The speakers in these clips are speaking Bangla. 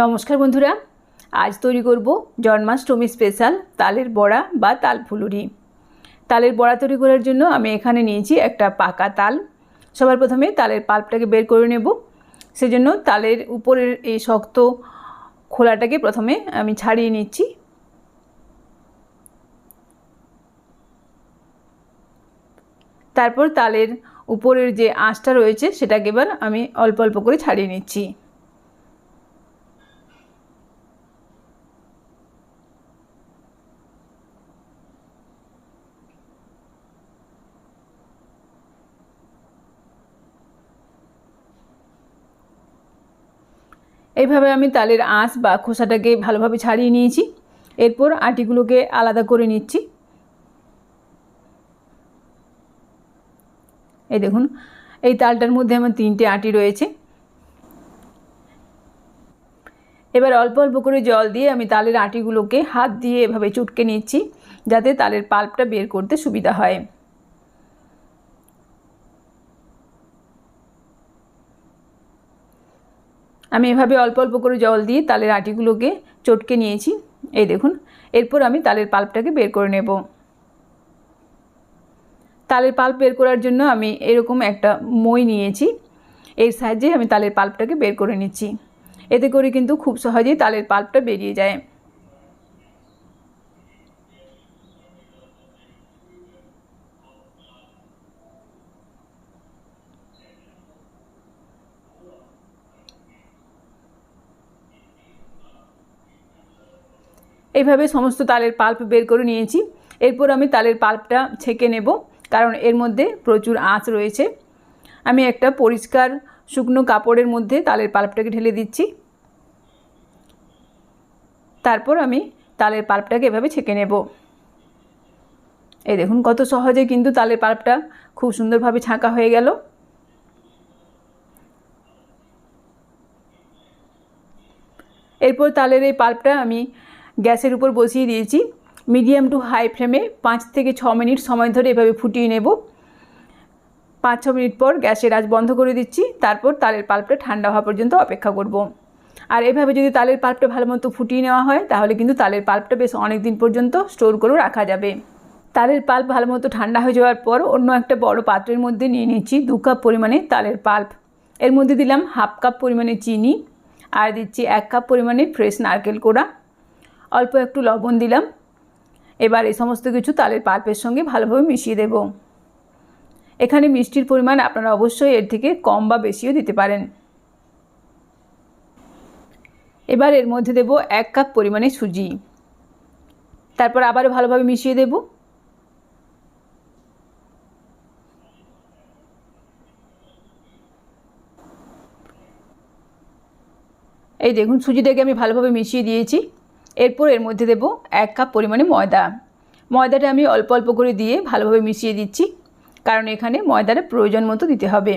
নমস্কার বন্ধুরা, আজ তৈরি করব জন্মাষ্টমী স্পেশাল তালের বড়া বা তাল ফুলুরি। তালের বড়া তৈরি করার জন্য আমি এখানে নিয়েছি একটা পাকা তাল। সবার প্রথমে তালের পাল্পটাকে বের করে নেব। সেজন্য তালের উপরের এই শক্ত খোলাটাকে প্রথমে আমি ছাড়িয়ে নিচ্ছি। তারপর তালের উপরের যে আঁশটা রয়েছে সেটাকে এবার আমি অল্প অল্প করে ছাড়িয়ে নিচ্ছি। এইভাবে আমি তালের আঁশ বা খোসাটাকে ভালোভাবে ছাড়িয়ে নিয়েছি। এরপর আটিগুলোকে আলাদা করে নিচ্ছি। এই দেখুন, এই তালটার মধ্যে আমার 3টে আটি রয়েছে। এবার অল্প অল্প করে জল দিয়ে আমি তালের আটিগুলোকে হাত দিয়ে এভাবে চটকে নিচ্ছি, যাতে তালের পাল্পটা বের করতে সুবিধা হয়। আমি এভাবে অল্প অল্প করে জল দিয়ে তালের আটিগুলোকে চটকে নিয়েছি। এই দেখুন, এরপর আমি তালের পাল্পটাকে বের করে নেব। তালের পাল্প বের করার জন্য আমি এরকম একটা মই নিয়েছি। এর সাহায্যে আমি তালের পাল্পটাকে বের করে নিচ্ছি। এতে করে কিন্তু খুব সহজেই তালের পাল্পটা বেরিয়ে যায়। এইভাবে সমস্ত তালের পাল্প বের করে নিয়েছি। এরপর আমি তালের পাল্পটা ছেঁকে নেব, কারণ এর মধ্যে প্রচুর আঁশ রয়েছে। আমি একটা পরিষ্কার শুকনো কাপড়ের মধ্যে তালের পাল্পটাকে ঢেলে দিচ্ছি। তারপর আমি তালের পাল্পটাকে এভাবে ছেঁকে নেব। এই দেখুন, কত সহজে কিন্তু তালের পাল্পটা খুব সুন্দরভাবে ছাঁকা হয়ে গেল। এরপর তালের এই পাল্পটা আমি গ্যাসের উপর বসিয়ে দিয়েছি। মিডিয়াম টু হাই ফ্লেমে 5 থেকে 6 মিনিট সময় ধরে এভাবে ফুটিয়ে নেব। 5-6 মিনিট পর গ্যাসের আঁচ বন্ধ করে দিচ্ছি। তারপর তালের পাল্পটা ঠান্ডা হওয়া পর্যন্ত অপেক্ষা করব। আর এভাবে যদি তালের পাল্পটা ভালো মতো ফুটিয়ে নেওয়া হয়, তাহলে কিন্তু তালের পাল্পটা বেশ অনেক দিন পর্যন্ত স্টোর করেও রাখা যাবে। তালের পাল্প ভালো মতো ঠান্ডা হয়ে যাওয়ার পর অন্য একটা বড় পাত্রের মধ্যে নিয়ে নিচ্ছি 2 কাপ পরিমাণে তালের পাল্প। এর মধ্যে দিলাম হাফ কাপ পরিমাণে চিনি, আর দিচ্ছি 1 কাপ পরিমাণে ফ্রেশ নারকেল কোড়া, অল্প একটু লবণ দিলাম। এবার এই সমস্ত কিছু তালের পাল্পের সঙ্গে ভালোভাবে মিশিয়ে দেব। এখানে মিষ্টির পরিমাণ আপনারা অবশ্যই এর থেকে কম বা বেশিও দিতে পারেন। এবার এর মধ্যে দেব 1 কাপ পরিমাণে সুজি। তারপর আবারও ভালোভাবে মিশিয়ে দেব। এই দেখুন, সুজিটাকে আমি ভালোভাবে মিশিয়ে দিয়েছি। এরপর এর মধ্যে দেব 1 কাপ পরিমাণে ময়দা। ময়দাটা আমি অল্প অল্প করে দিয়ে ভালোভাবে মিশিয়ে দিচ্ছি, কারণ এখানে ময়দাটা প্রয়োজন মতো দিতে হবে।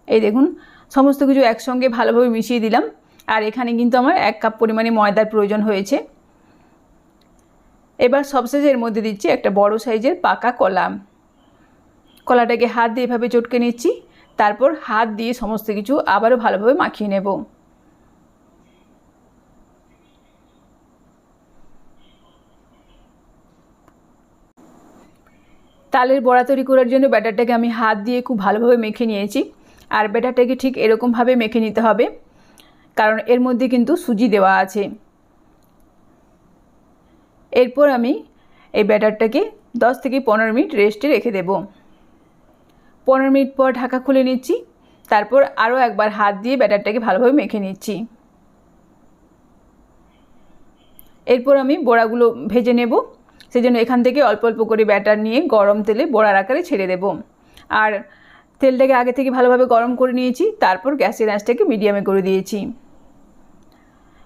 এই দেখুন, সমস্ত কিছু একসঙ্গে ভালোভাবে মিশিয়ে দিলাম। আর এখানে কিন্তু আমার 1 কাপ পরিমাণে ময়দার প্রয়োজন হয়েছে। এবার সবশেষে এর মধ্যে দিচ্ছি একটা বড় সাইজের পাকা কলা। কলাটাকে হাত দিয়ে এভাবে চটকে নিচ্ছি। তারপর হাত দিয়ে সমস্ত কিছু আবারও ভালোভাবে মাখিয়ে নেব। তালের বড়া তৈরি করার জন্য ব্যাটারটাকে আমি হাত দিয়ে খুব ভালোভাবে মেখে নিয়েছি। আর ব্যাটারটাকে ঠিক এরকমভাবে মেখে নিতে হবে, কারণ এর মধ্যে কিন্তু সুজি দেওয়া আছে। এরপর আমি এই ব্যাটারটাকে 10 থেকে 15 মিনিট রেস্টে রেখে দেব। 15 মিনিট পর ঢাকা খুলে নিচ্ছি। তারপর আরও একবার হাত দিয়ে ব্যাটারটাকে ভালোভাবে মেখে নিচ্ছি। এরপর আমি বড়াগুলো ভেজে নেব। সেজন্য এখান থেকে অল্প অল্প করে ব্যাটার নিয়ে গরম তেলে বড়ার আকারে ছেড়ে দেব। আর তেলটাকে আগে থেকে ভালোভাবে গরম করে নিয়েছি। তারপর গ্যাসের আঁচটাকে মিডিয়ামে করে দিয়েছি।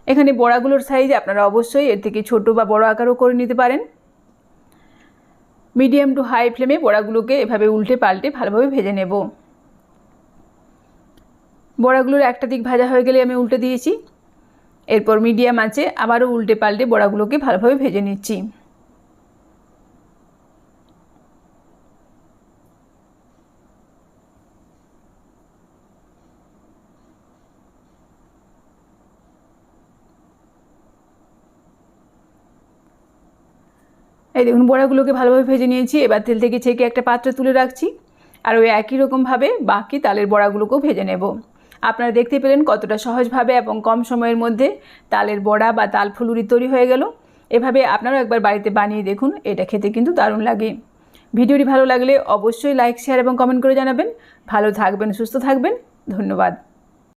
এখানে বড়াগুলোর সাইজ আপনারা অবশ্যই এর থেকে ছোট বা বড় আকারও করে নিতে পারেন। মিডিয়াম টু হাই ফ্লেমে বড়াগুলোকে এভাবে উল্টে পাল্টে ভালোভাবে ভেজে নেব। বড়াগুলোর একটা দিক ভাজা হয়ে গেলে আমি উল্টে দিয়েছি। এরপর মিডিয়াম আঁচে আবারও উল্টে পাল্টে বড়াগুলোকে ভালোভাবে ভেজে নিচ্ছি। এই দেখুন বড়াগুলোকে ভালোভাবে ভেজে নিয়েছি। এবার তেল থেকে ছেঁকে একটা পাত্রে তুলে রাখছি। আর ওই একই রকমভাবে বাকি তালের বড়াগুলোকেও ভেজে নেব। আপনারা দেখতে পেলেন কতটা সহজভাবে এবং কম সময়ের মধ্যে তালের বড়া বা তাল ফুলুরি তৈরি হয়ে গেল। এভাবে আপনারাও একবার বাড়িতে বানিয়ে দেখুন, এটা খেতে কিন্তু দারুণ লাগে। ভিডিওটি ভালো লাগলে অবশ্যই লাইক, শেয়ার এবং কমেন্ট করে জানাবেন। ভালো থাকবেন, সুস্থ থাকবেন। ধন্যবাদ।